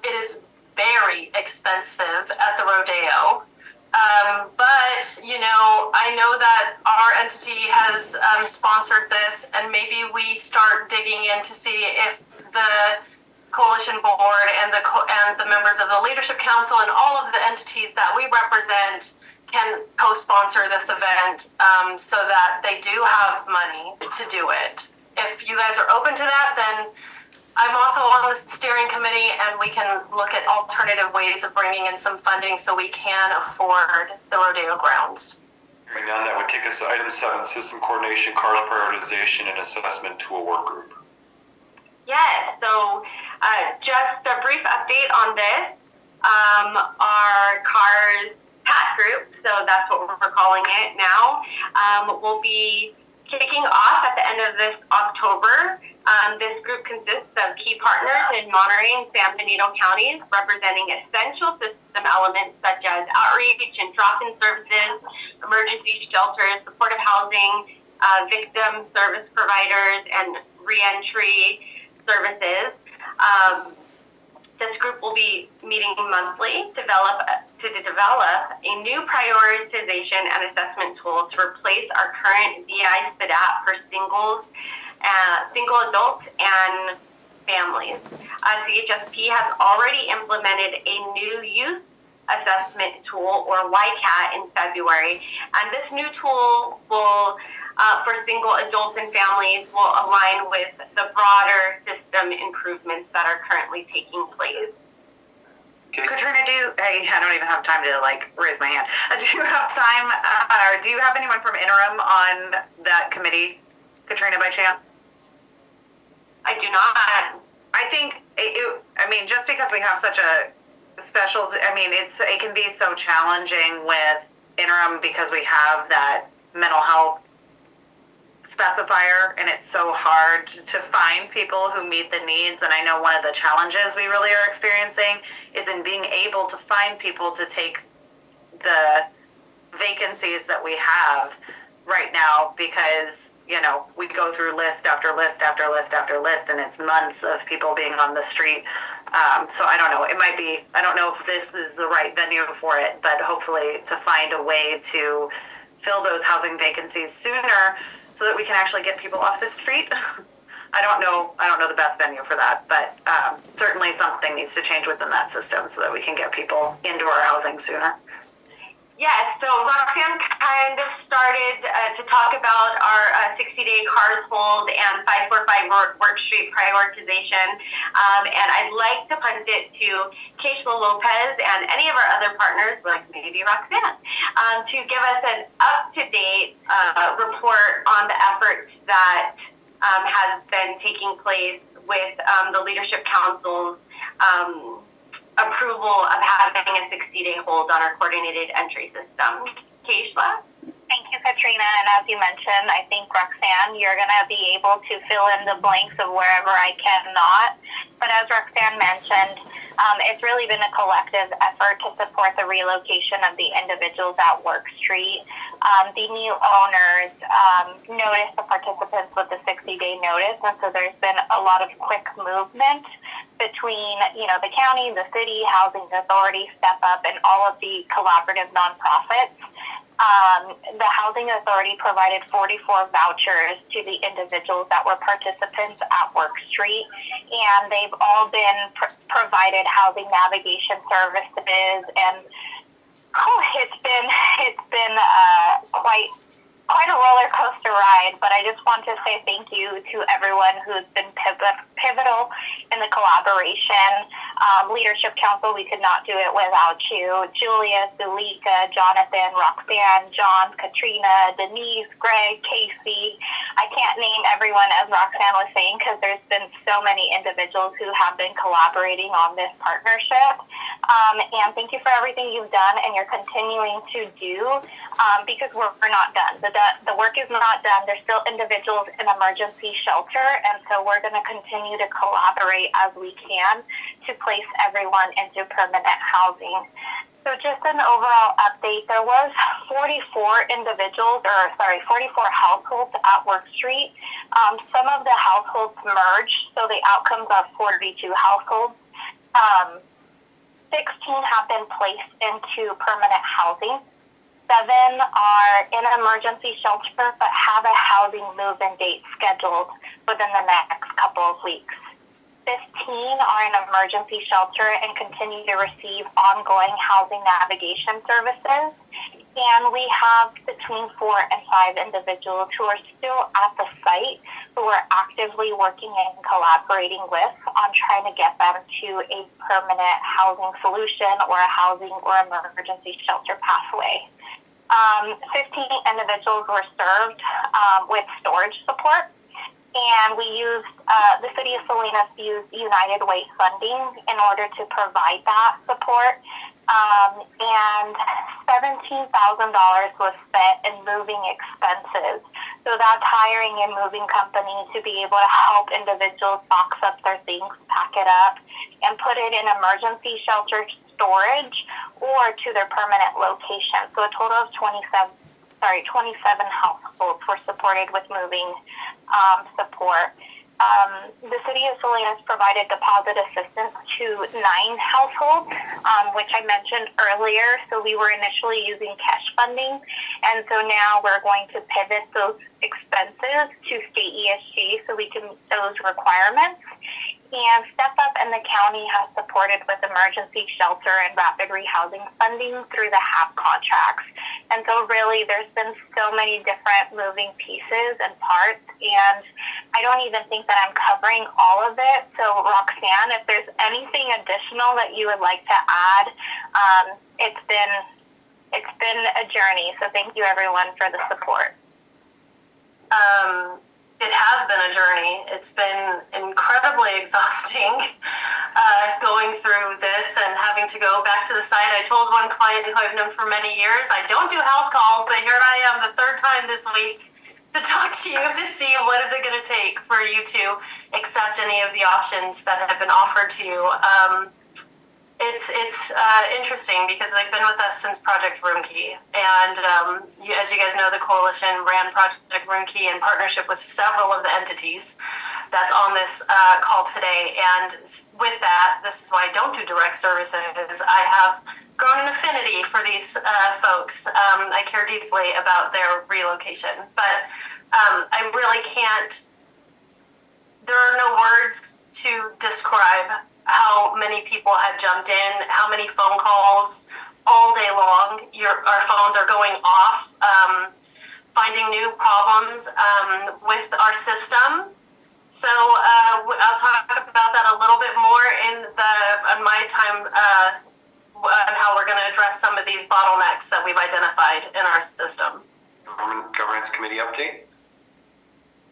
S2: It is very expensive at the rodeo. But, you know, I know that our entity has sponsored this, and maybe we start digging in to see if the coalition board and the members of the leadership council and all of the entities that we represent can co-sponsor this event, so that they do have money to do it. If you guys are open to that, then I'm also on the steering committee, and we can look at alternative ways of bringing in some funding so we can afford the rodeo grounds.
S1: Hearing none, that would take us to item 7, system coordination, cars prioritization, and assessment tool work group.
S8: Yes, so just a brief update on this. Our cars PAT group, so that's what we're calling it now, will be kicking off at the end of this October. This group consists of key partners in Monterey and San Benito counties, representing essential system elements such as outreach and drop-in services, emergency shelters, supportive housing, victim service providers, and reentry services. This group will be meeting monthly to develop a new prioritization and assessment tool to replace our current VI SPDAP for single adults and families. CHSP has already implemented a new youth assessment tool, or YCAT, in February, and this new tool will for single adults and families will align with the broader system improvements that are currently taking place.
S12: Katrina, I don't even have time to raise my hand. Do you have time, or do you have anyone from interim on that committee, Katrina, by chance?
S8: I do not.
S12: I think, just because we have such a special, it can be so challenging with interim because we have that mental health specifier, and it's so hard to find people who meet the needs. And I know one of the challenges we really are experiencing is in being able to find people to take the vacancies that we have right now, because we go through list after list after list after list, and it's months of people being on the street. So I don't know, it might be, I don't know if this is the right venue for it, but hopefully to find a way to fill those housing vacancies sooner so that we can actually get people off the street. I don't know the best venue for that, but certainly something needs to change within that system so that we can get people into our housing sooner.
S8: Yes, so Roxanne kind of started to talk about our 60-day cars hold and 545 work street prioritization, and I'd like to punt it to Kayshla, Lopez, and any of our other partners, like maybe Roxanne, to give us an up-to-date report on the efforts that has been taking place with the Leadership Council's approval of having a 60-day hold on our coordinated entry system. Kayshla?
S3: Thank you, Katrina. And as you mentioned, I think, Roxanne, you're going to be able to fill in the blanks of wherever I cannot. But as Roxanne mentioned, it's really been a collective effort to support the relocation of the individuals at Work Street. The new owners noticed the participants with the 60-day notice, and so there's been a lot of quick movement between, the county, the city, housing authority, Step Up, and all of the collaborative nonprofits. The housing authority provided 44 vouchers to the individuals that were participants at Work Street, and they've all been provided housing navigation services and It's been quite a roller coaster ride, but I just want to say thank you to everyone who's been pivotal in the collaboration. Leadership Council, we could not do it without you. Julia, Zulika, Jonathan, Roxanne, John, Katrina, Denise, Greg, Casey. I can't name everyone, as Roxanne was saying, because there's been so many individuals who have been collaborating on this partnership. And thank you for everything you've done and you're continuing to do, because we're not done. The work is not done. There's still individuals in emergency shelter, and so we're going to continue to collaborate as we can to place everyone into permanent housing. So just an overall update, there was 44 households at Work Street. Some of the households merged, so the outcomes are 42 households. 16 have been placed into permanent housing. 7 are in emergency shelter but have a housing move-in date scheduled within the next couple of weeks. 15 are in emergency shelter and continue to receive ongoing housing navigation services. And we have between 4 and 5 individuals who are still at the site who we're actively working and collaborating with on trying to get them to a permanent housing solution or a housing or emergency shelter pathway. 15 individuals were served with storage support, and we used, the City of Salinas used United Way funding in order to provide that support, and $17,000 was spent in moving expenses. So that's hiring a moving company to be able to help individuals box up their things, pack it up, and put it in emergency shelter storage or to their permanent location. So a total of 27 households were supported with moving support. The City of Salinas provided deposit assistance to 9 households, which I mentioned earlier. So we were initially using cash funding, and so now we're going to pivot those expenses to state ESG so we can meet those requirements. And Step Up and the county has supported with emergency shelter and rapid rehousing funding through the HAP contracts. And so really there's been so many different moving pieces and parts, and I don't even think that I'm covering all of it. So Roxanne, if there's anything additional that you would like to add, it's been a journey. So thank you everyone for the support.
S2: It has been a journey. It's been incredibly exhausting going through this and having to go back to the site. I told one client who I've known for many years, I don't do house calls, but here I am the 3rd time this week to talk to you to see what is it going to take for you to accept any of the options that have been offered to you. It's interesting because they've been with us since Project Room Key, and as you guys know, the coalition ran Project Room Key in partnership with several of the entities that's on this call today. And with that, this is why I don't do direct services. I have grown an affinity for these folks. I care deeply about their relocation, but I really can't. There are no words to describe how many people had jumped in, how many phone calls all day long. Our phones are going off, finding new problems with our system. So I'll talk about that a little bit more on my time on how we're going to address some of these bottlenecks that we've identified in our system.
S1: Governance Committee update?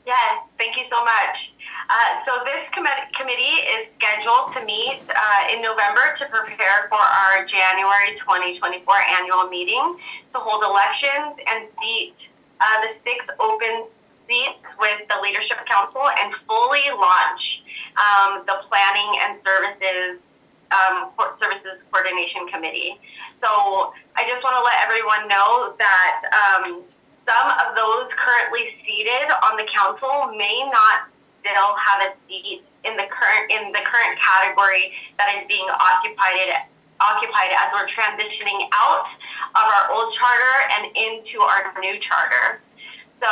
S8: Yes, thank you so much. So this committee is scheduled to meet in November to prepare for our January 2024 annual meeting to hold elections and seat the 6 open seats with the Leadership Council and fully launch the Planning and Services Coordination Committee. So I just want to let everyone know that some of those currently seated on the council may not still have a seat in the current category that is being occupied as we're transitioning out of our old charter and into our new charter. So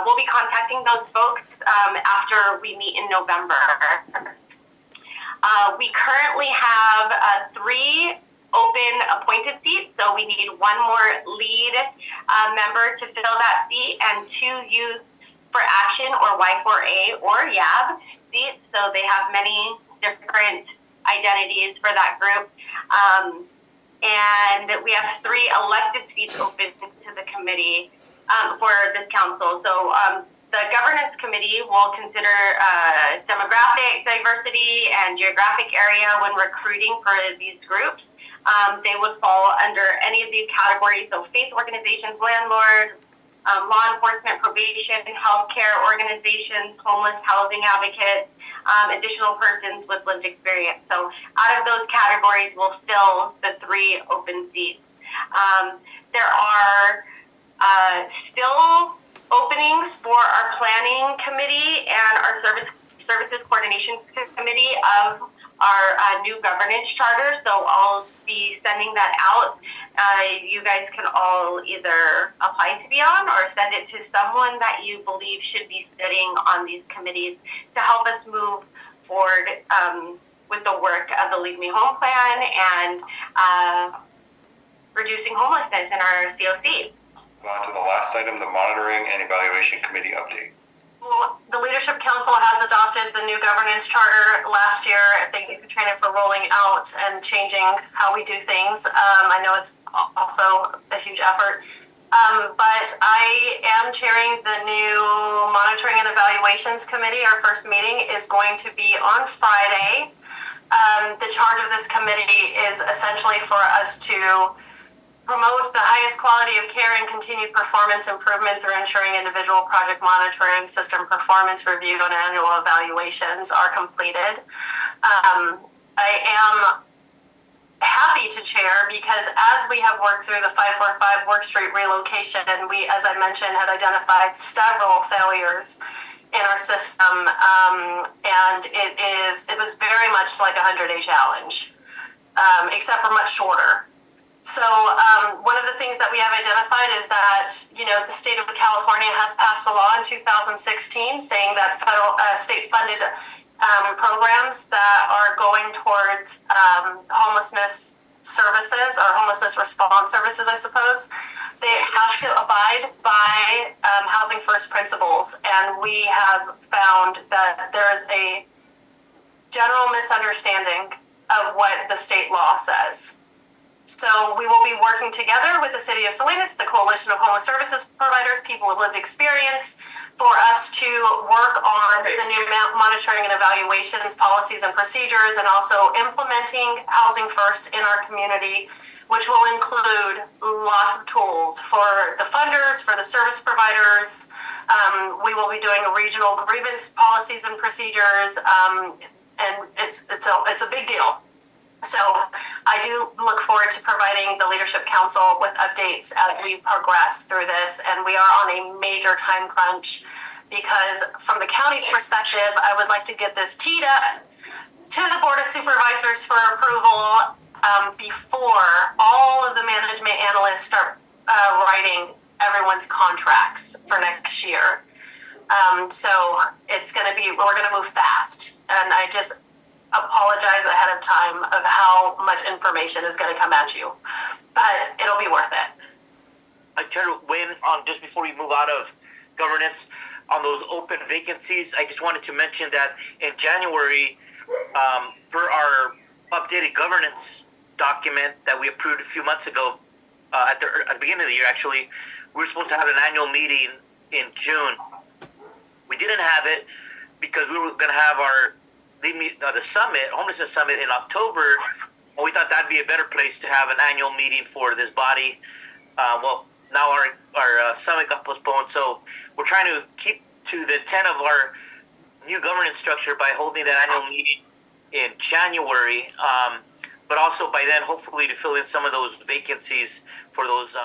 S8: we'll be contacting those folks after we meet in November. We currently have 3
S3: open appointed seats. So we need one more lead member to fill that seat and 2 youth for action or Y4A or YAB seats. So they have many different identities for that group. And we have 3 elected seats open to the committee for this council. So the governance committee will consider demographic diversity and geographic area when recruiting for these groups. They would fall under any of these categories, so faith organizations, landlords, law enforcement, probation, healthcare organizations, homeless housing advocates, additional persons with lived experience. So out of those categories, we'll fill the 3 open seats. There are still openings for our planning committee and our services coordination committee of our new governance charter. So I'll be sending that out. You guys can all either apply to be on or send it to someone that you believe should be sitting on these committees to help us move forward with the work of the Leave Me Home plan and reducing homelessness in our COC.
S1: On to the last item, the Monitoring and Evaluation Committee update.
S2: Well, the Leadership Council has adopted the new governance charter last year. Thank you, Katrina, for rolling out and changing how we do things. I know it's also a huge effort. But I am chairing the new Monitoring and Evaluations Committee. Our first meeting is going to be on Friday. The charge of this committee is essentially for us to promote the highest quality of care and continued performance improvement through ensuring individual project monitoring, system performance review, and annual evaluations are completed. I am happy to chair because as we have worked through the 545 Work Street relocation, we, as I mentioned, had identified several failures in our system, and it was very much like a 100-day challenge, except for much shorter. So one of the things that we have identified is that, the state of California has passed a law in 2016 saying that federal, state-funded programs that are going towards homelessness services or homelessness response services, I suppose, they have to abide by Housing First principles. And we have found that there is a general misunderstanding of what the state law says. So we will be working together with the City of Salinas, the Coalition of Homeless Services Providers, people with lived experience, for us to work on the new monitoring and evaluations, policies and procedures, and also implementing Housing First in our community, which will include lots of tools for the funders, for the service providers. We will be doing regional grievance policies and procedures, and it's a big deal. So I do look forward to providing the Leadership Council with updates as we progress through this. And we are on a major time crunch because from the county's perspective, I would like to get this teed up to the Board of Supervisors for approval before all of the management analysts start writing everyone's contracts for next year. So it's going to be, we're going to move fast. And I just apologize ahead of time of how much information is going to come at you, but it'll be worth it.
S4: I try to weigh in on just before we move out of governance on those open vacancies. I just wanted to mention that in January, per our updated governance document that we approved a few months ago, at the beginning of the year, actually, we were supposed to have an annual meeting in June. We didn't have it because we were going to have the summit, homelessness summit, in October, and we thought that'd be a better place to have an annual meeting for this body. Well, now our summit got postponed, so we're trying to keep to the intent of our new governance structure by holding that annual meeting in January, but also by then hopefully to fill in some of those vacancies for those